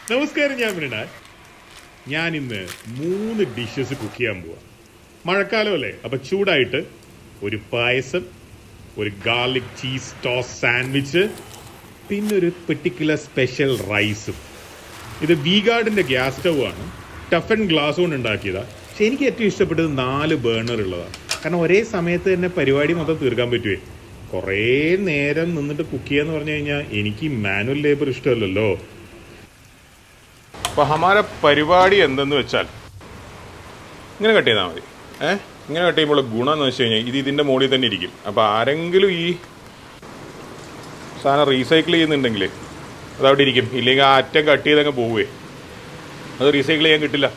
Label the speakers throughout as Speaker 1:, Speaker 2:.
Speaker 1: നമസ്കാരം, ഞാൻ മൃണാൽ. ഞാൻ ഇന്ന് 3 ഡിഷസ് കുക്ക് ചെയ്യാൻ പോവാ. മഴക്കാലമല്ലേ, അപ്പൊ ചൂടായിട്ട് ഒരു പായസം, ഒരു ഗാർലിക് ചീസ് ടോസ് സാൻഡ്വിച്ച്, പിന്നെ ഒരു പെർട്ടിക്കുലർ സ്പെഷ്യൽ റൈസും. ഇത് വീഗാർഡിന്റെ ഗ്യാസ് സ്റ്റവ് ആണ്, ടഫ് ആൻഡ് ഗ്ലാസ് കൊണ്ട് ഉണ്ടാക്കിയതാ. പക്ഷെ എനിക്ക് ഏറ്റവും ഇഷ്ടപ്പെട്ടത് 4 ബേർണർ ഉള്ളതാണ്. കാരണം ഒരേ സമയത്ത് തന്നെ പരിപാടി മൊത്തം തീർക്കാൻ പറ്റുമേ. കുറേ നേരം നിന്നിട്ട് കുക്ക് ചെയ്യാന്ന് പറഞ്ഞു കഴിഞ്ഞാൽ എനിക്ക് മാനുവൽ ലേബർ ഇഷ്ടമല്ലല്ലോ.
Speaker 2: അപ്പോൾ ഹമാര പരിപാടി എന്തെന്ന് വെച്ചാൽ ഇങ്ങനെ കട്ട് ചെയ്താൽ മതി. ഇങ്ങനെ കട്ട് ചെയ്യുമ്പോൾ ഗുണം എന്ന് വെച്ച് കഴിഞ്ഞാൽ ഇതിൻ്റെ മുകളിൽ തന്നെ ഇരിക്കും. അപ്പോൾ ആരെങ്കിലും ഈ സാധനം റീസൈക്കിൾ ചെയ്യുന്നുണ്ടെങ്കിൽ അതവിടെ ഇരിക്കും. ഇല്ലെങ്കിൽ ആ അറ്റം കട്ട് ചെയ്തങ്ങ് പോവുകയെ, അത് റീസൈക്കിൾ ചെയ്യാൻ കിട്ടില്ല.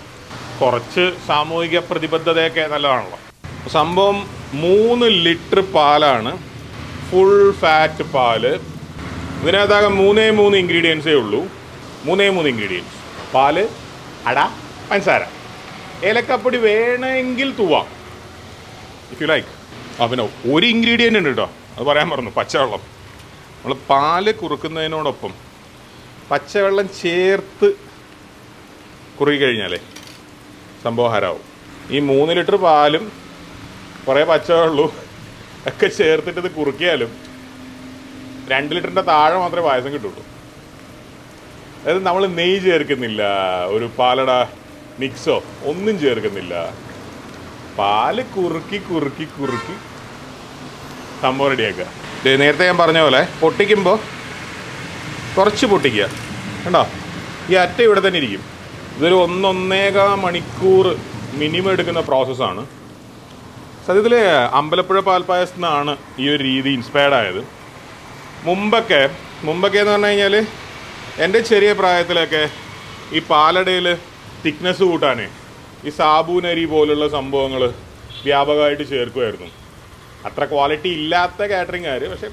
Speaker 2: കുറച്ച് സാമൂഹിക പ്രതിബദ്ധതയൊക്കെ നല്ലതാണല്ലോ. സംഭവം 3 ലിറ്റർ പാലാണ്, ഫുൾ ഫാറ്റ് പാല്. ഇതിനകത്താകെ 3 ഇൻഗ്രീഡിയൻസേ ഉള്ളൂ. 3 ഇൻഗ്രീഡിയൻസ്: പാല്, അട, പഞ്ചസാര. ഏലക്കപ്പൊടി വേണമെങ്കിൽ തൂവാം, ഇഫ് യു ലൈക്ക്. പിന്നെ ഒരു ഇൻഗ്രീഡിയൻ്റ് ഉണ്ട് കേട്ടോ, അത് പറയാൻ പറഞ്ഞു, പച്ചവെള്ളം. നമ്മൾ പാല് കുറുക്കുന്നതിനോടൊപ്പം പച്ചവെള്ളം ചേർത്ത് കുറുകി കഴിഞ്ഞാലേ സംഭവം ഹരാവും. ഈ 3 ലിറ്റർ പാലും കുറേ പച്ചവെള്ളവും ഒക്കെ ചേർത്തിട്ട് ഇത് കുറുക്കിയാലും 2 ലിറ്ററിൻ്റെ താഴെ മാത്രമേ പായസം കിട്ടുള്ളൂ. അതായത് നമ്മൾ നെയ്യ് ചേർക്കുന്നില്ല, ഒരു പാലട മിക്സോ ഒന്നും ചേർക്കുന്നില്ല. പാല് കുറുക്കി കുറുക്കി കുറുക്കി സംഭവം റെഡിയാക്കുക. നേരത്തെ ഞാൻ പറഞ്ഞ പോലെ പൊട്ടിക്കുമ്പോൾ കുറച്ച് പൊട്ടിക്കുക. കണ്ടോ, ഈ അറ്റ ഇവിടെ തന്നെ ഇരിക്കും. ഇതൊരു 1-1.25 മണിക്കൂർ മിനിമം എടുക്കുന്ന പ്രോസസ്സാണ്. സത്യത്തിൽ അമ്പലപ്പുഴ പാൽപ്പായസത്തിൽ നിന്നാണ് ഈ ഒരു രീതി ഇൻസ്പയർഡ് ആയത്. മുമ്പൊക്കെ എന്ന് പറഞ്ഞു കഴിഞ്ഞാൽ എൻ്റെ ചെറിയ പ്രായത്തിലൊക്കെ ഈ പാലടയിൽ തിക്നെസ് കൂട്ടാനേ ഈ സാബൂനരി പോലുള്ള സംഭവങ്ങൾ വ്യാപകമായിട്ട് ചേർക്കുമായിരുന്നു. അത്ര ക്വാളിറ്റി ഇല്ലാത്ത കാറ്ററിംഗുകാർ, പക്ഷെ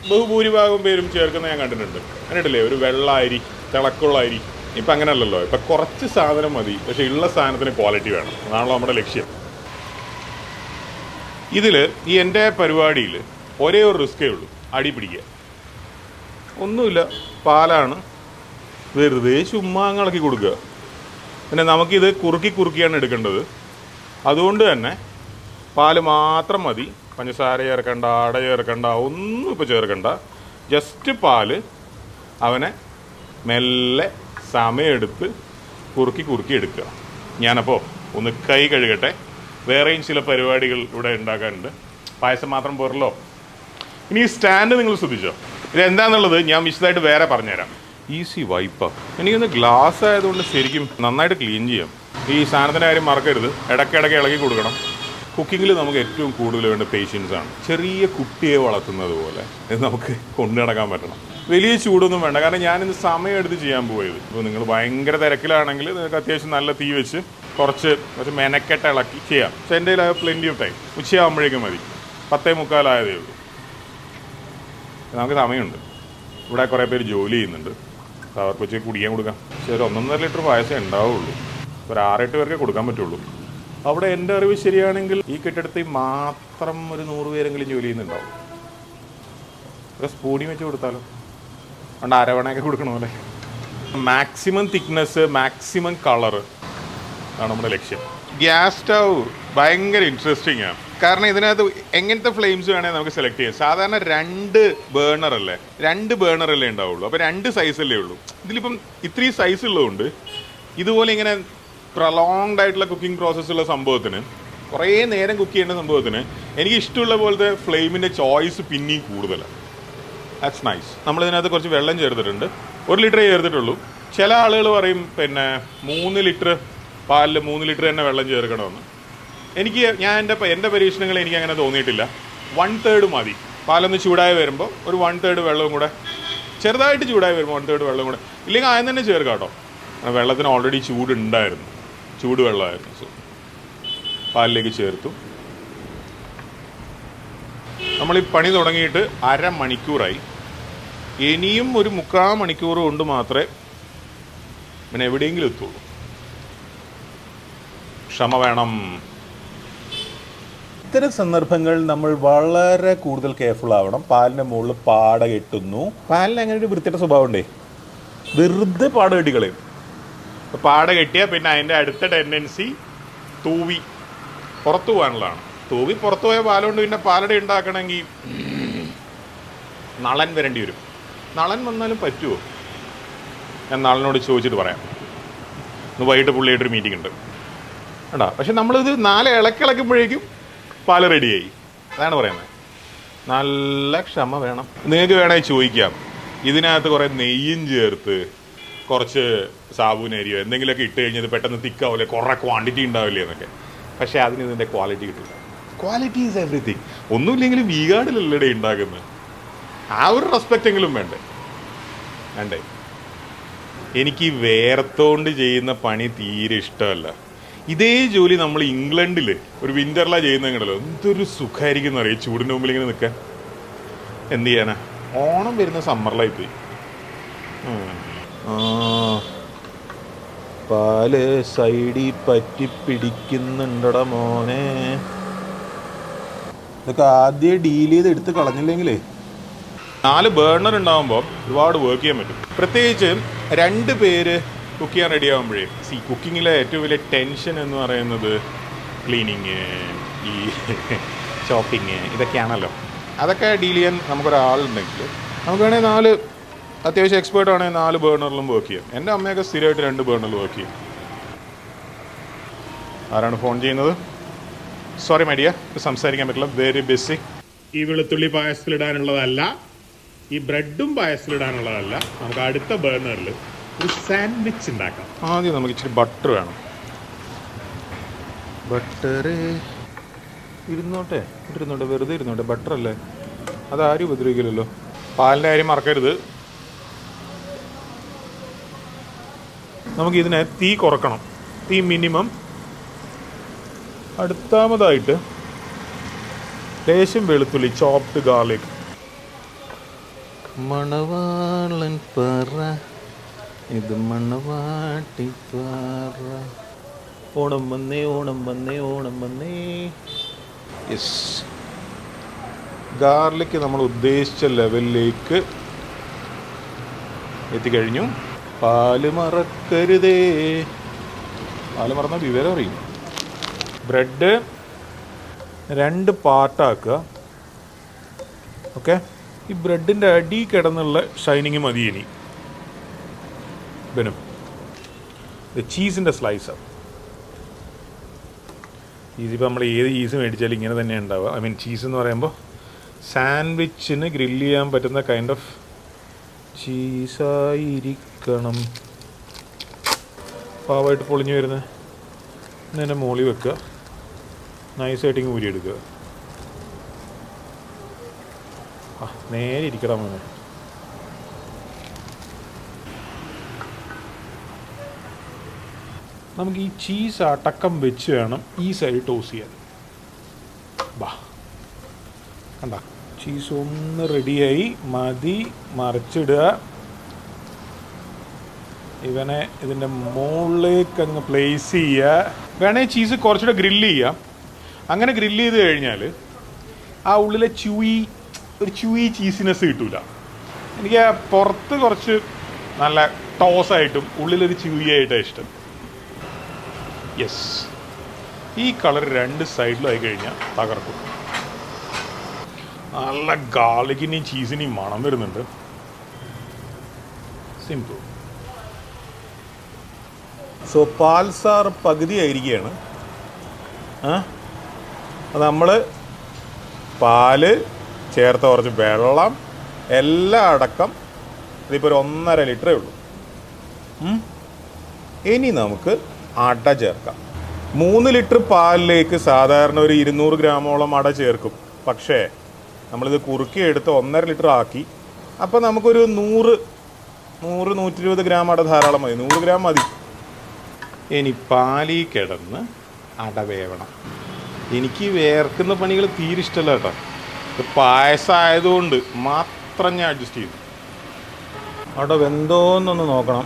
Speaker 2: ബഹുഭൂരിഭാഗം പേരും ചേർക്കുന്നത് ഞാൻ കണ്ടിട്ടുണ്ട്. കണ്ടിട്ടില്ലേ, ഒരു വെള്ള അരി, തിളക്കുള്ള അരി. ഇപ്പം അങ്ങനെയല്ലല്ലോ. ഇപ്പം കുറച്ച് സാധനം മതി, പക്ഷെ ഉള്ള സാധനത്തിന് ക്വാളിറ്റി വേണം. അതാണല്ലോ നമ്മുടെ ലക്ഷ്യം. ഇതിൽ ഈ എൻ്റെ പരിപാടിയിൽ ഒരേ ഒരു റിസ്ക്കേ ഉള്ളൂ, അടി പിടിക്കുക. ഒന്നുമില്ല, പാലാണ്, വെറുതെ ചുമ്മാ ഇളക്കി കൊടുക്കുക. പിന്നെ നമുക്കിത് കുറുക്കിയാണ് എടുക്കേണ്ടത്. അതുകൊണ്ട് തന്നെ പാല് മാത്രം മതി, പഞ്ചസാര ചേർക്കണ്ട, അട ചേർക്കണ്ട, ഒന്നും ഇപ്പോൾ ചേർക്കണ്ട. ജസ്റ്റ് പാല് അവനെ മെല്ലെ സമയമെടുത്ത് കുറുക്കി എടുക്കുക. ഞാനപ്പോൾ ഒന്ന് കൈ കഴുകട്ടെ, വേറെയും ചില പരിപാടികൾ ഇവിടെ ഉണ്ടാക്കാനുണ്ട്. പായസം മാത്രം പോരല്ലോ. ഇനി ഈ സ്റ്റാൻഡ് നിങ്ങൾ ശ്രദ്ധിച്ചോ, ഇതെന്താണെന്നുള്ളത് ഞാൻ വിശദമായിട്ട് വേറെ പറഞ്ഞുതരാം. ഈസി വൈപ്പാ. എനിക്കൊന്ന് ഗ്ലാസ് ആയതുകൊണ്ട് ശരിക്കും നന്നായിട്ട് ക്ലീൻ ചെയ്യാം. ഈ സാധനത്തിൻ്റെ കാര്യം മറക്കരുത്, ഇടയ്ക്കിടയ്ക്ക് ഇളകി കൊടുക്കണം. കുക്കിങ്ങിൽ നമുക്ക് ഏറ്റവും കൂടുതൽ വേണ്ട പേഷ്യൻസ് ആണ്. ചെറിയ കുട്ടിയെ വളർത്തുന്നത് പോലെ ഇത് നമുക്ക് കൊണ്ടു നടക്കാൻ പറ്റണം. വലിയ ചൂടൊന്നും വേണ്ട, കാരണം ഞാനിന്ന് സമയം എടുത്ത് ചെയ്യാൻ പോയത്. ഇപ്പോൾ നിങ്ങൾ ഭയങ്കര തിരക്കിലാണെങ്കിൽ നിങ്ങൾക്ക് അത്യാവശ്യം നല്ല തീ വെച്ച് കുറച്ച് മെനക്കെട്ട് ഇളക്കി ചെയ്യാം. പക്ഷെ എൻ്റെ കയ്യിൽ പ്ലെൻറ്റി ഓഫ് ടൈം. ഉച്ചയാകുമ്പോഴേക്കും മതി. 10:45 ആയതേ ഉള്ളൂ. നമുക്ക് സമയമുണ്ട്. ഇവിടെ കുറേ പേര് ജോലി ചെയ്യുന്നുണ്ട്, അവർക്ക് വെച്ച് കുടിക്കാൻ കൊടുക്കാം. പക്ഷേ ഒരു 1.5 ലിറ്റർ പായസം ഉണ്ടാവുള്ളൂ. ഒരു 6-8 പേർക്കേ കൊടുക്കാൻ പറ്റുള്ളൂ. അവിടെ എൻ്റെ അറിവ് ശരിയാണെങ്കിൽ ഈ കെട്ടിടത്തിൽ മാത്രം ഒരു 100 പേരെങ്കിലും ജോലി ചെയ്യുന്നുണ്ടാവും. ഒരു സ്പൂണി വെച്ച് കൊടുത്താലോ, അതുകൊണ്ട് അരവണയൊക്കെ കൊടുക്കണമല്ലേ. മാക്സിമം തിക്നെസ്, മാക്സിമം കളറ് ആണ് നമ്മുടെ ലക്ഷ്യം. ഗ്യാസ് സ്റ്റവ് ഭയങ്കര ഇൻട്രസ്റ്റിംഗ് ആണ്. കാരണം ഇതിനകത്ത് എങ്ങനത്തെ ഫ്ലെയിംസ് വേണമെങ്കിൽ നമുക്ക് സെലക്ട് ചെയ്യാം. സാധാരണ 2 ബേർണറല്ലേ ഉണ്ടാവുള്ളൂ. അപ്പോൾ 2 സൈസല്ലേ ഉള്ളൂ. ഇതിലിപ്പം ഇത്രയും സൈസ് ഉള്ളതുകൊണ്ട് ഇതുപോലെ ഇങ്ങനെ പ്രൊലോങ്ഡ് ആയിട്ടുള്ള കുക്കിംഗ് പ്രോസസ്സുള്ള സംഭവത്തിന്, കുറേ നേരം കുക്ക് ചെയ്യേണ്ട സംഭവത്തിന് എനിക്ക് ഇഷ്ടമുള്ള പോലത്തെ ഫ്ലെയിമിൻ്റെ ചോയ്സ് പിന്നെയും കൂടുതലാണ്. That's nice. നമ്മളിതിനകത്ത് കുറച്ച് വെള്ളം ചേർത്തിട്ടുണ്ട്. 1 ലിറ്ററേ ചേർത്തിട്ടുള്ളൂ. ചില ആളുകൾ പറയും പിന്നെ 3 ലിറ്റർ പാലിൽ 3 ലിറ്റർ തന്നെ വെള്ളം ചേർക്കണമെന്ന്. എൻ്റെ പരീക്ഷണങ്ങൾ എനിക്ക് അങ്ങനെ തോന്നിയിട്ടില്ല. 1/3 മതി. പാലൊന്ന് ചൂടായി വരുമ്പോൾ ഒരു 1/3 വെള്ളവും കൂടെ, ചെറുതായിട്ട് ചൂടായി വരുമ്പോൾ 1/3 വെള്ളം കൂടെ, ഇല്ലെങ്കിൽ ആദ്യം തന്നെ ചേർക്കാം കേട്ടോ. വെള്ളത്തിന് ഓൾറെഡി ചൂടുണ്ടായിരുന്നു, ചൂടുവെള്ളമായിരുന്നു. സോ പാലിലേക്ക് ചേർത്തു. നമ്മളീ പണി തുടങ്ങിയിട്ട് അരമണിക്കൂറായി. ഇനിയും ഒരു 3/4 മണിക്കൂർ കൊണ്ട് മാത്രമേ പിന്നെ എവിടെയെങ്കിലും എത്തുള്ളൂ. ക്ഷമ വേണം.
Speaker 3: ഇത്തരം സന്ദർഭങ്ങളിൽ നമ്മൾ വളരെ കൂടുതൽ കെയർഫുൾ ആവണം. പാലിൻ്റെ മുകളിൽ പാട കെട്ടുന്നു. പാലിന് അങ്ങനെ ഒരു വൃത്തിയുടെ സ്വഭാവം ഉണ്ടേ, വെറുതെ പാട കെട്ടിക്കളയും.
Speaker 2: പാട കെട്ടിയാൽ പിന്നെ അതിൻ്റെ അടുത്ത ടെൻഡൻസി തൂവി പുറത്തു പോകാനുള്ളതാണ്. തൂവി പുറത്തു പോയ പാലുകൊണ്ട് പിന്നെ പാലട ഉണ്ടാക്കണമെങ്കിൽ നളൻ വരേണ്ടി വരും. നളൻ വന്നാലും പറ്റുമോ? ഞാൻ നളനോട് ചോദിച്ചിട്ട് പറയാം. ഇന്ന് വൈകിട്ട് പുള്ളിയായിട്ടൊരു മീറ്റിംഗ് ഉണ്ട് കേട്ടോ. പക്ഷെ നമ്മളിത് 4 ഇളക്കിളക്കുമ്പോഴേക്കും പാല് റെഡിയായി. അതാണ് പറയുന്നത്. നല്ല ക്ഷമ വേണം. നിങ്ങൾക്ക് വേണമെങ്കിൽ ചോദിക്കാം, ഇതിനകത്ത് കുറേ നെയ്യും ചേർത്ത് കുറച്ച് സാബുനരിയോ എന്തെങ്കിലുമൊക്കെ ഇട്ട് കഴിഞ്ഞാൽ പെട്ടെന്ന് തിക്കാവില്ലേ, കുറേ ക്വാണ്ടിറ്റി ഉണ്ടാവില്ലേ എന്നൊക്കെ. പക്ഷേ അതിന് ഇതിൻ്റെ ക്വാളിറ്റി കിട്ടില്ല. Quality is everything. ഒന്നുമില്ലെങ്കിലും വീഗാർഡിലല്ലേ ഉണ്ടാക്കുന്നത്. ആ ഒരു റെസ്പെക്റ്റ് എങ്കിലും വേണ്ടേ. എനിക്ക് വേർത്തോണ്ട് ചെയ്യുന്ന പണി തീരെ ഇഷ്ടമല്ല. ഇതേ ജോലി നമ്മൾ ഇംഗ്ലണ്ടിൽ ഒരു വിൻ്ററിലാണ് ചെയ്യുന്നതെങ്കിലോ എന്തൊരു സുഖമായിരിക്കും എന്നറിയാം. ചൂടിൻ്റെ മുമ്പിൽ ഇങ്ങനെ നിൽക്കാൻ. എന്ത് ചെയ്യാനാ, ഓണം വരുന്ന സമ്മറിലായി പോയി. പാല് സൈഡിൽ പറ്റി പിടിക്കുന്നുണ്ടടാ മോനെ.
Speaker 3: ഇതൊക്കെ ആദ്യം ഡീൽ ചെയ്ത് എടുത്ത് കളഞ്ഞില്ലെങ്കിലേ
Speaker 2: 4 ബേർണർ ഉണ്ടാകുമ്പോൾ ഒരുപാട് വർക്ക് ചെയ്യാൻ പറ്റും. പ്രത്യേകിച്ച് 2 പേര് കുക്ക് ചെയ്യാൻ റെഡി ആകുമ്പോഴേ. കുക്കിങ്ങിലെ ഏറ്റവും വലിയ ടെൻഷൻ എന്ന് പറയുന്നത് ക്ലീനിങ്, ഈ ചോപ്പിങ്, ഇതൊക്കെയാണല്ലോ. അതൊക്കെ ഡീൽ ചെയ്യാൻ നമുക്കൊരാളുണ്ടെങ്കിൽ നമുക്ക് വേണമെങ്കിൽ 4 അത്യാവശ്യം എക്സ്പേർട്ട് ആണെങ്കിൽ 4 ബേർണറിലും വർക്ക് ചെയ്യാം. എൻ്റെ അമ്മയൊക്കെ സ്ഥിരമായിട്ട് 2 ബേർണറിൽ വർക്ക് ചെയ്യും. ആരാണ് ഫോൺ ചെയ്യുന്നത്? സോറി മൈ ഡിയർ, സംസാരിക്കാൻ പറ്റില്ല, വെരി ബിസി.
Speaker 1: ഈ വെളുത്തുള്ളി പായസത്തിലിടാനുള്ളതല്ല, ഈ ബ്രെഡും പായസത്തിലിടാനുള്ളതല്ല. നമുക്ക് അടുത്ത ബേർണറിൽ ഒരു സാൻഡ്വിച്ച് ഉണ്ടാക്കാം.
Speaker 2: ആദ്യം നമുക്ക് ഇച്ചിരി ബട്ടർ വേണം. ബട്ടർ ഇരുന്നോട്ടെ, വെറുതെ ഇരുന്നോട്ടെ. ബട്ടറല്ലേ, അതാരും ഉപദ്രവിക്കില്ലല്ലോ. പാലിൻ്റെ കാര്യം മറക്കരുത്. നമുക്കിതിനെ തീ കുറക്കണം. തീ മിനിമം. അടുത്താമതായിട്ട് ലേശം വെളുത്തുള്ളി, ചോപ്ഡ് ഗാർലിക്. മണവാളൻ പറ, ഇത് മണവാട്ടി പറ. ഓണം വന്നേ, ഓണം വന്നേ, ഓണം വന്നേ. യെസ്, ഗാർലിക് നമ്മൾ ഉദ്ദേശിച്ച ലെവലിലേക്ക് എത്തിക്കഴിഞ്ഞു. പാല് മറക്കരുതേ. പാല് മറന്നാൽ വിവരം അറിയും. ബ്രെഡ് 2 പാർട്ടാക്കുക. ഓക്കെ, ഈ ബ്രെഡിൻ്റെ അടി കിടന്നുള്ള ഷൈനിങ് മതി. ഇനി പിന്നെ ചീസിൻ്റെ സ്ലൈസാണ്. ചീസിപ്പോൾ നമ്മൾ ഏത് ചീസ് മേടിച്ചാലും ഇങ്ങനെ തന്നെ ഉണ്ടാവുക. ഐ മീൻ ചീസ് എന്ന് പറയുമ്പോൾ സാൻഡ്വിച്ചിന് ഗ്രില്ല് ചെയ്യാൻ പറ്റുന്ന കൈൻഡ് ഓഫ് ചീസായിരിക്കണം. പാവായിട്ട് പൊളിഞ്ഞു വരുന്നത് ഇതിനെ മോളി വെക്കുക. നൈസായിട്ടിങ്ങ് ഊരിയെടുക്കുക. നേരെ ഇരിക്കണം മോനെ. നമുക്ക് ഈ ചീസ് അടക്കം വെച്ച് വേണം ഈ സൈഡ് ടോസ് ചെയ്യാൻ. കണ്ട, ചീസ് ഒന്ന് റെഡിയായി മതി. മറിച്ചിടുക. ഇവനെ ഇതിൻ്റെ മുകളിലേക്ക് അങ്ങ് പ്ലേസ് ചെയ്യുക. വേണമെങ്കിൽ ചീസ് കുറച്ചുകൂടെ ഗ്രില്ല് ചെയ്യാം. അങ്ങനെ ഗ്രില്ല് ചെയ്ത് കഴിഞ്ഞാൽ ആ ഉള്ളിലെ ഒരു ചൂയി ചീസിനെസ് കിട്ടൂല. എനിക്ക് പുറത്ത് കുറച്ച് നല്ല ടോസായിട്ടും ഉള്ളിലൊരു ചൂയിയായിട്ടാണ് ഇഷ്ടം. യെസ്, ഈ കളർ 2 സൈഡിലും ആയി കഴിഞ്ഞാൽ തകർക്കും. നല്ല ഗാർലിക്കിൻ്റെയും ചീസിൻ്റെയും മണം വരുന്നുണ്ട്. സിമ്പിൾ.
Speaker 3: സോ പാൽസാർ പകുതി ആയിരിക്കുകയാണ്. നമ്മൾ പാല് ചേർത്ത കുറച്ച് വെള്ളം എല്ലാം അടക്കം ഇതിപ്പോൾ ഒരു 1.5 ലിറ്ററേ ഉള്ളൂ. ഇനി നമുക്ക് അട ചേർക്കാം. 3 ലിറ്റർ പാലിലേക്ക് സാധാരണ ഒരു 200 ഗ്രാമോളം അട ചേർക്കും. പക്ഷേ നമ്മളിത് കുറുക്കിയെടുത്ത് 1.5 ലിറ്റർ ആക്കി. അപ്പോൾ നമുക്കൊരു 100-120 ഗ്രാം അട ധാരാളം മതി. 100 ഗ്രാം മതി.
Speaker 2: ഇനി പാലി കിടന്ന് അട വേവണം. എനിക്ക് വേർക്കുന്ന പണികൾ തീരെ ഇഷ്ടമല്ല കേട്ടോ. ഇത് പായസമായതുകൊണ്ട് മാത്രം ഞാൻ അഡ്ജസ്റ്റ് ചെയ്തു.
Speaker 3: അട വെന്തോന്നൊന്ന് നോക്കണം.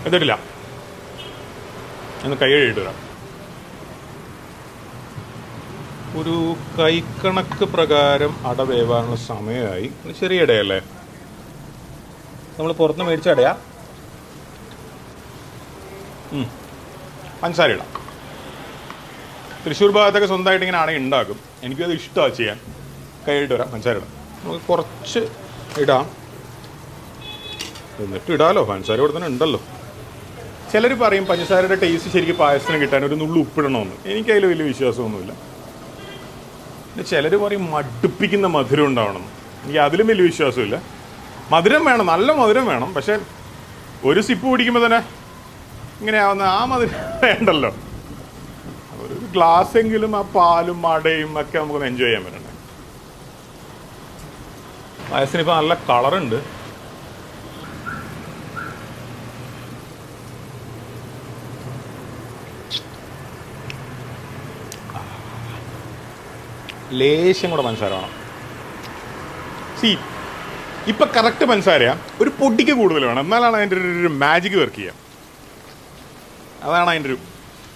Speaker 2: എന്നിട്ടില്ല, ഒന്ന് കൈ കഴുകിയിട്ട് വരാം. ഒരു കൈക്കണക്ക് പ്രകാരം അട വേവാനുള്ള സമയമായി. ചെറിയ ഇടയല്ലേ,
Speaker 3: നമ്മൾ പുറത്തുനിന്ന് മേടിച്ച അടയാ.
Speaker 2: പഞ്ചസാര ഇടാം. തൃശ്ശൂർ ഭാഗത്തൊക്കെ സ്വന്തമായിട്ട് ഇങ്ങനെ ആണെങ്കിൽ ഉണ്ടാക്കും. എനിക്കത് ഇഷ്ടമാണ് ചെയ്യാൻ. കൈയിട്ട് വരാം. പഞ്ചസാര ഇടാം. നമുക്ക് കുറച്ച് ഇടാം. എന്നിട്ട് ഇടാമല്ലോ, പഞ്ചസാര ഇവിടെ തന്നെ ഉണ്ടല്ലോ. ചിലർ പറയും പഞ്ചസാരയുടെ ടേസ്റ്റ് ശരിക്കും പായസത്തിന് കിട്ടാൻ ഒരു നുള്ളു ഉപ്പിടണമെന്ന്. എനിക്കതിൽ വലിയ വിശ്വാസമൊന്നുമില്ല. പിന്നെ ചിലർ പറയും മടുപ്പിക്കുന്ന മധുരം ഉണ്ടാവണം. എനിക്ക് അതിലും വലിയ വിശ്വാസമില്ല. മധുരം വേണം, നല്ല മധുരം വേണം. പക്ഷേ ഒരു സിപ്പ് കുടിക്കുമ്പോൾ തന്നെ ഇങ്ങനെ ആവുന്ന ആ മധുരം വേണ്ടല്ലോ. ഒരു ഗ്ലാസ്സെങ്കിലും ആ പാലും അടയും ഒക്കെ നമുക്കൊന്ന് എൻജോയ് ചെയ്യാൻ പറ്റണ്ടേ. പായസത്തിന് ഇപ്പോൾ നല്ല കളറുണ്ട്. ലേശം കൂടെ പഞ്ചസാര വേണം. ഇപ്പം കറക്റ്റ് പഞ്ചസാരയാണ്. ഒരു പൊടിക്ക് കൂടുതൽ വേണം, എന്നാലാണ് അതിൻ്റെ ഒരു മാജിക് വർക്ക് ചെയ്യുക. അതാണ് അതിൻ്റെ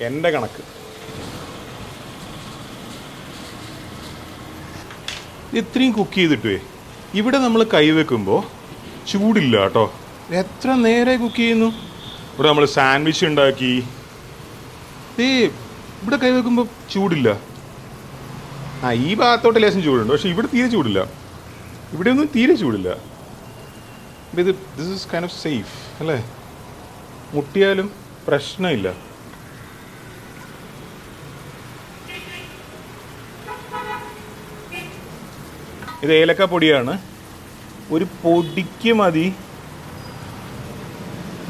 Speaker 2: എൻ്റെ കണക്ക്. ഇത്രയും കുക്ക് ചെയ്തിട്ടേ ഇവിടെ നമ്മൾ കൈവെക്കുമ്പോൾ ചൂടില്ല കേട്ടോ. എത്ര നേരെ കുക്ക് ചെയ്യുന്നു. ഇവിടെ നമ്മൾ സാൻഡ്വിച്ച് ഉണ്ടാക്കി. ഇവിടെ കൈവെക്കുമ്പോൾ ചൂടില്ല. ഈ ഭാഗത്തോട്ട് ലേശം ചൂടുണ്ട്, പക്ഷെ ഇവിടെ തീരെ ചൂടില്ല. ഇവിടെ ഒന്നും തീരെ ചൂടില്ല. This is kind of safe അല്ലേ. മുട്ടിയാലും പ്രശ്നമില്ല. ഇത് ഏലക്ക പൊടിയാണ്. ഒരു പൊടിക്ക് മതി.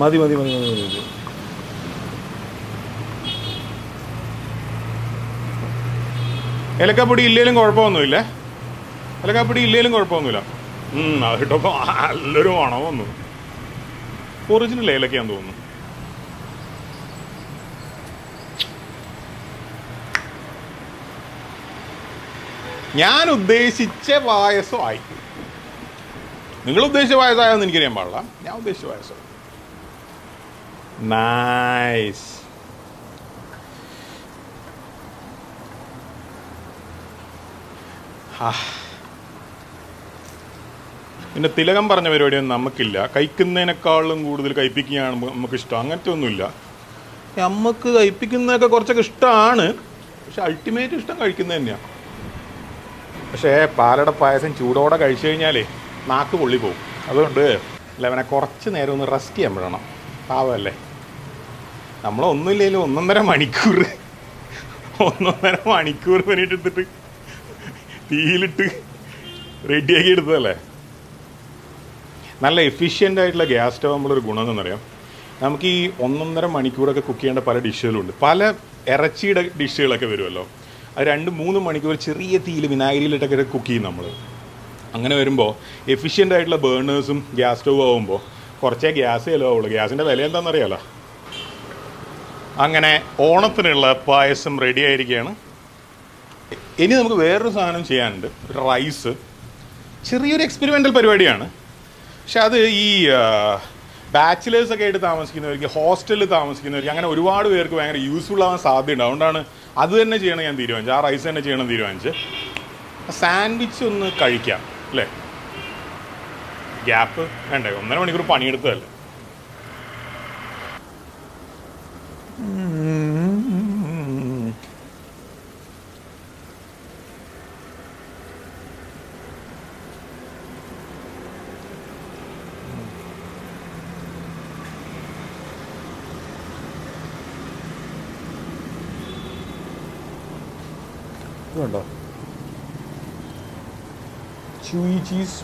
Speaker 2: മതി മതി മതി മതി മതി ഏലക്കാപ്പൊടി ഇല്ലേലും കുഴപ്പമൊന്നുമില്ല. ഏലക്കാപ്പൊടി ഇല്ലേലും കുഴപ്പമൊന്നുമില്ല. അത് കിട്ടുമ്പോൾ നല്ലൊരു മണമൊന്നു. ഒറിജിനൽ ഏലക്കയാന്ന് തോന്നുന്നു. ഞാൻ ഉദ്ദേശിച്ച പായസമായി. നിങ്ങൾ ഉദ്ദേശിച്ച പായസമായെന്ന് എനിക്കറിയാൻ പാടില്ല. ഞാൻ ഉദ്ദേശിച്ച പായസം. നൈസ്. പിന്നെ തിലകം പറഞ്ഞ പരിപാടിയൊന്നും നമുക്കില്ല. കഴിക്കുന്നതിനേക്കാളും കൂടുതൽ കഴിപ്പിക്കുകയാണ് നമുക്കിഷ്ടം. അങ്ങനത്തെ ഒന്നുമില്ല. നമുക്ക് കഴിപ്പിക്കുന്നതൊക്കെ കുറച്ചൊക്കെ ഇഷ്ടമാണ്, പക്ഷെ അൾട്ടിമേറ്റ് ഇഷ്ടം കഴിക്കുന്നത് തന്നെയാണ്. പക്ഷേ പാലട പായസം ചൂടോടെ കഴിച്ചു കഴിഞ്ഞാലേ നാക്ക് പൊള്ളി പോകും. അതുകൊണ്ട് അവനെ കുറച്ച് നേരം ഒന്ന് റെസ്റ്റ് ചെയ്യാൻ വിടണം. പാവമല്ലേ. നമ്മളൊന്നുമില്ലെങ്കിലും 1.5 മണിക്കൂർ പണിയിട്ടെടുത്തിട്ട് തീയിലിട്ട് റെഡിയാക്കി എടുത്തതല്ലേ. നല്ല എഫിഷ്യൻ്റ് ആയിട്ടുള്ള ഗ്യാസ് സ്റ്റവ് നമ്മളൊരു ഗുണം എന്നറിയാം. നമുക്ക് ഈ 1.5 മണിക്കൂറൊക്കെ കുക്ക് ചെയ്യേണ്ട പല ഡിഷുകളുണ്ട്. പല ഇറച്ചിയുടെ ഡിഷുകളൊക്കെ വരുമല്ലോ. അത് 2-3 മണിക്കൂർ ചെറിയ തീയിൽ വിനാഗിരിയിലിട്ടൊക്കെ കുക്ക് ചെയ്യും നമ്മൾ. അങ്ങനെ വരുമ്പോൾ എഫിഷ്യൻ്റ് ആയിട്ടുള്ള ബേണേഴ്സും ഗ്യാസ് സ്റ്റവ് ആകുമ്പോൾ കുറച്ചേ ഗ്യാസ് ചിലവാകുള്ളൂ. ഗ്യാസിൻ്റെ വില എന്താണെന്നറിയാമല്ലോ. അങ്ങനെ ഓണത്തിനുള്ള പായസം റെഡി ആയിരിക്കുകയാണ്. ഇനി നമുക്ക് വേറൊരു സാധനം ചെയ്യാനുണ്ട്. റൈസ്. ചെറിയൊരു എക്സ്പെരിമെൻ്റൽ പരിപാടിയാണ്. പക്ഷെ അത് ഈ ബാച്ചിലേഴ്സൊക്കെ ആയിട്ട് താമസിക്കുന്നവർക്ക്, ഹോസ്റ്റലിൽ താമസിക്കുന്നവർക്ക്, അങ്ങനെ ഒരുപാട് പേർക്ക് ഭയങ്കര യൂസ്ഫുൾ ആവാൻ സാധ്യതയുണ്ട്. അതുകൊണ്ടാണ് അത് തന്നെ ചെയ്യണം ഞാൻ തീരുമാനിച്ചു. ആ റൈസ് തന്നെ ചെയ്യണം തീരുമാനിച്ച്. സാൻഡ്വിച്ച് ഒന്ന് കഴിക്കാം അല്ലേ. ഗ്യാപ്പ് വേണ്ടേ. 1.5 മണിക്കൂർ പണിയെടുത്തതല്ലേ. വേണ്ടോ chewy cheese.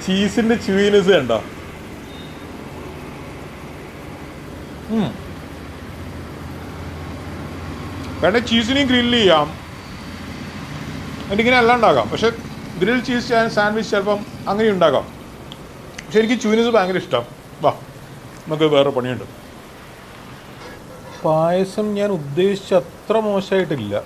Speaker 2: ചീസിന്റെ ച്യൂയിനെസ് കണ്ടോ. വേണ്ട ചീസിനെയും ഗ്രില്ല് ചെയ്യാം. എന്നിട്ടിങ്ങനെ എല്ലാം ഉണ്ടാക്കാം. പക്ഷെ ഗ്രിൽ ചീസ് സാൻഡ്വിച്ച് ചിലപ്പം അങ്ങനെ ഉണ്ടാക്കാം. പക്ഷെ എനിക്ക് ച്യൂയിനെസ് ഭയങ്കര ഇഷ്ടം. വാ നമുക്ക് വേറെ പണിയുണ്ട്. പായസം ഞാൻ ഉദ്ദേശിച്ച അത്ര മോശമായിട്ടില്ല.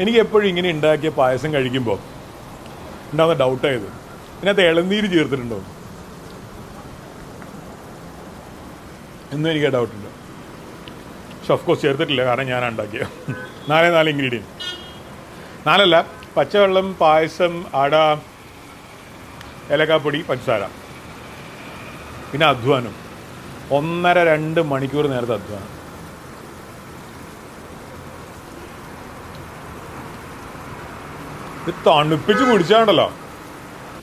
Speaker 2: എനിക്ക് എപ്പോഴും ഇങ്ങനെ ഉണ്ടാക്കിയ പായസം കഴിക്കുമ്പോൾ ഉണ്ടാകുന്ന ഡൗട്ടായത് ഇതിനകത്ത് ഇളനീര് ചേർത്തിട്ടുണ്ടോ എന്നും എനിക്ക് ഡൗട്ടുണ്ട്. പക്ഷെ ഓഫ് കോഴ്സ് ചേർത്തിട്ടില്ല, കാരണം ഞാൻ ഉണ്ടാക്കിയത്. 4 ഇൻഗ്രീഡിയൻറ്റ്, 4 പച്ചവെള്ളം, പായസം, അട, ഏലക്കാപ്പൊടി, പഞ്ചസാര, പിന്നെ അധ്വാനം. 1.5-2 മണിക്കൂർ നേരത്തെ അധ്വാനം. ഇത് തണുപ്പിച്ച് കുടിച്ചാണ്ടല്ലോ.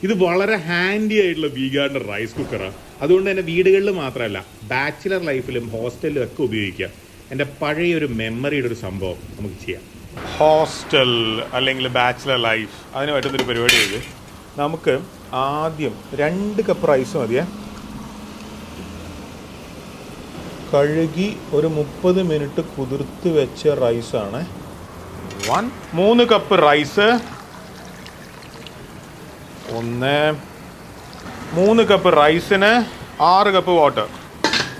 Speaker 1: ഇത് വളരെ ഹാൻഡി ആയിട്ടുള്ള വീഗാർഡിന്റെ റൈസ് കുക്കറാണ്. അതുകൊണ്ട് തന്നെ വീടുകളിൽ മാത്രമല്ല, ബാച്ചിലർ ലൈഫിലും ഹോസ്റ്റലിലും ഒക്കെ ഉപയോഗിക്കാം. എൻ്റെ പഴയ ഒരു മെമ്മറിയുടെ ഒരു സംഭവം നമുക്ക് ചെയ്യാം.
Speaker 2: ഹോസ്റ്റൽ അല്ലെങ്കിൽ ബാച്ചിലർ ലൈഫ്, അതിന് പറ്റുന്നൊരു പരിപാടി ചെയ്ത് നമുക്ക് ആദ്യം 2 കപ്പ് റൈസ് മതിയേ. കഴുകി ഒരു 30 മിനിറ്റ് കുതിർത്ത് വെച്ച റൈസാണ്. 3 കപ്പ് റൈസ്, 3 കപ്പ് റൈസിന് 6 കപ്പ് വാട്ടർ.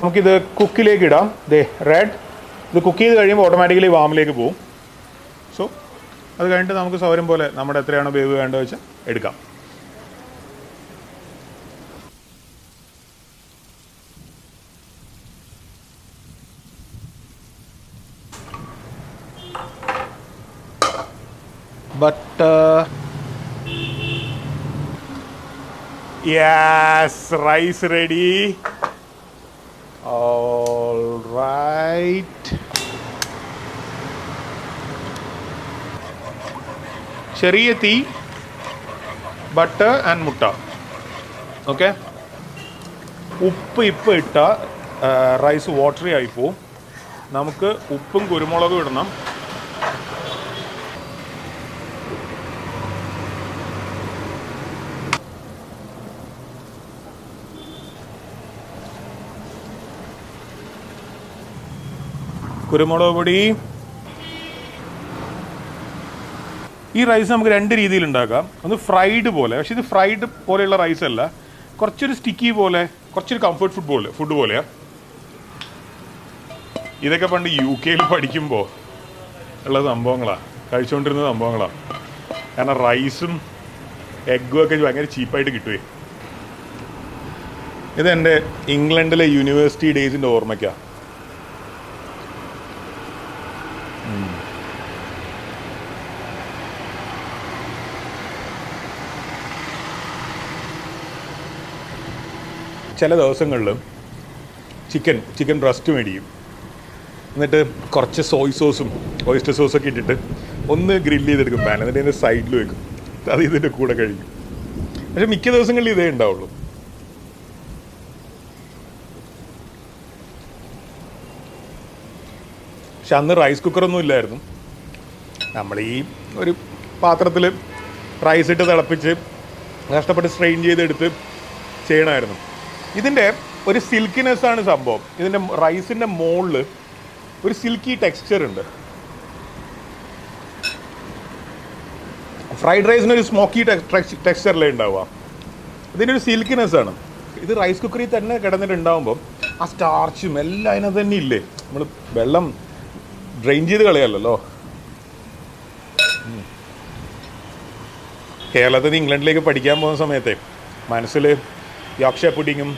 Speaker 2: നമുക്കിത് കുക്കിലേക്ക് ഇടാം. റെഡ് ഇത് കുക്ക് ചെയ്ത് കഴിയുമ്പോൾ ഓട്ടോമാറ്റിക്കലി വാമിലേക്ക് പോകും. സോ അത് കഴിഞ്ഞിട്ട് നമുക്ക് സൗകര്യം പോലെ നമ്മുടെ എത്രയാണോ വേവ് വേണ്ടത് വെച്ചാൽ എടുക്കാം. Butter. Yes, rice ready. All right. ചെറിയ തീ, ബട്ടർ ആൻഡ് മുട്ട. ഓക്കെ, ഉപ്പ് ഇപ്പോൾ ഇട്ടാൽ റൈസ് വാട്ടറി ആയിപ്പോവും. നമുക്ക് ഉപ്പും കുരുമുളകും ഇടണം. കുരുമുളക് പൊടി. ഈ റൈസ് നമുക്ക് 2 രീതിയിൽ ഉണ്ടാക്കാം. ഒന്ന് ഫ്രൈഡ് പോലെ, പക്ഷെ ഇത് ഫ്രൈഡ് പോലെയുള്ള റൈസ് അല്ല, കുറച്ചൊരു സ്റ്റിക്കി പോലെ, കുറച്ചൊരു കംഫർട്ട് ഫുഡ് പോലെയാണ്. ഇതൊക്കെ പണ്ട് UK പഠിക്കുമ്പോൾ ഉള്ള സംഭവങ്ങളാണ്, കഴിച്ചുകൊണ്ടിരുന്ന സംഭവങ്ങളാണ്. കാരണം റൈസും എഗ്ഗും ഒക്കെ ഭയങ്കര ചീപ്പായിട്ട് കിട്ടുവേ. ഇതെൻ്റെ ഇംഗ്ലണ്ടിലെ യൂണിവേഴ്സിറ്റി ഡേയ്സിൻ്റെ ഓർമ്മയ്ക്കാണ്. ചില ദിവസങ്ങളിൽ ചിക്കൻ ബ്രസ്റ്റ് മേടിക്കും. എന്നിട്ട് കുറച്ച് സോയ് സോസും ഓയിസ്റ്റർ സോസൊക്കെ ഇട്ടിട്ട് ഒന്ന് ഗ്രില്ല് ചെയ്തെടുക്കും പാൻ. എന്നിട്ട് ഇതിൻ്റെ സൈഡിൽ വെക്കും. അത് ഇതിൻ്റെ കൂടെ കഴിക്കും. പക്ഷെ മിക്ക ദിവസങ്ങളിൽ ഇതേ ഉണ്ടാവുള്ളൂ. പക്ഷെ അന്ന് റൈസ് കുക്കറൊന്നും ഇല്ലായിരുന്നു. നമ്മൾ ഈ ഒരു പാത്രത്തിൽ റൈസ് ഇട്ട് തിളപ്പിച്ച് കഷ്ടപ്പെട്ട് സ്ട്രെയിൻ ചെയ്തെടുത്ത് ചെയ്യണമായിരുന്നു. ഇതിൻ്റെ ഒരു സിൽക്കിനെസ്സാണ് സംഭവം. ഇതിൻ്റെ റൈസിൻ്റെ മുകളിൽ ഒരു സിൽക്കി ടെക്സ്ചർ ഉണ്ട്. ഫ്രൈഡ് റൈസിനൊരു സ്മോക്കി ടെക്സ്ചറിലേ ഉണ്ടാവുക. ഇതിൻ്റെ ഒരു സിൽക്കിനെസ്സാണ്. ഇത് റൈസ് കുക്കറിൽ തന്നെ കിടന്നിട്ടുണ്ടാകുമ്പം ആ സ്റ്റാർച്ചും എല്ലാം അതിനകത്ത് തന്നെ ഇല്ലേ. നമ്മൾ വെള്ളം ഡ്രെയിൻ ചെയ്ത് കളയല്ലോ. കേരളത്തിൽ നിന്ന് ഇംഗ്ലണ്ടിലേക്ക് പഠിക്കാൻ പോകുന്ന സമയത്തെ മനസ്സിൽ യോർക്ക്ഷയർ പുഡിങ്ങും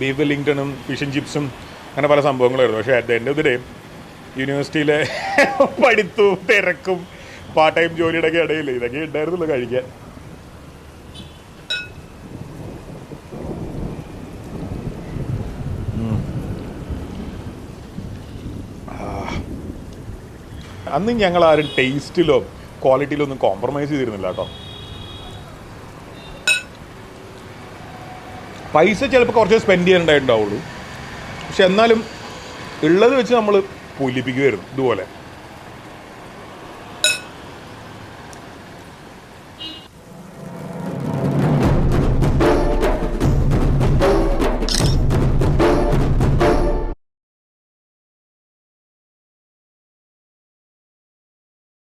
Speaker 2: ബീഫ് വെല്ലിംഗ്ടണും ഫിഷ് ആൻഡ് ചിപ്സും അങ്ങനെ പല സംഭവങ്ങളായിരുന്നു. പക്ഷേ at the end of the day യൂണിവേഴ്സിറ്റിയിലെ പഠിത്തവും തിരക്കും പാർട്ട് ടൈം ജോലിയുടെ ഒക്കെ ഇടയിൽ ഇതൊക്കെ ഉണ്ടായിരുന്നുള്ളൂ കഴിക്കാൻ. അന്ന് ഞങ്ങൾ ആരും ടേസ്റ്റിലോ ക്വാളിറ്റിയിലോ ഒന്നും കോംപ്രമൈസ് ചെയ്തിരുന്നില്ല കേട്ടോ. പൈസ ചിലപ്പോൾ കുറച്ച് സ്പെൻഡ് ചെയ്യാനുണ്ടായിട്ടുണ്ടാവുള്ളൂ, പക്ഷെ എന്നാലും ഉള്ളത് വെച്ച് നമ്മൾ പൊലിപ്പിക്കുമായിരുന്നു ഇതുപോലെ.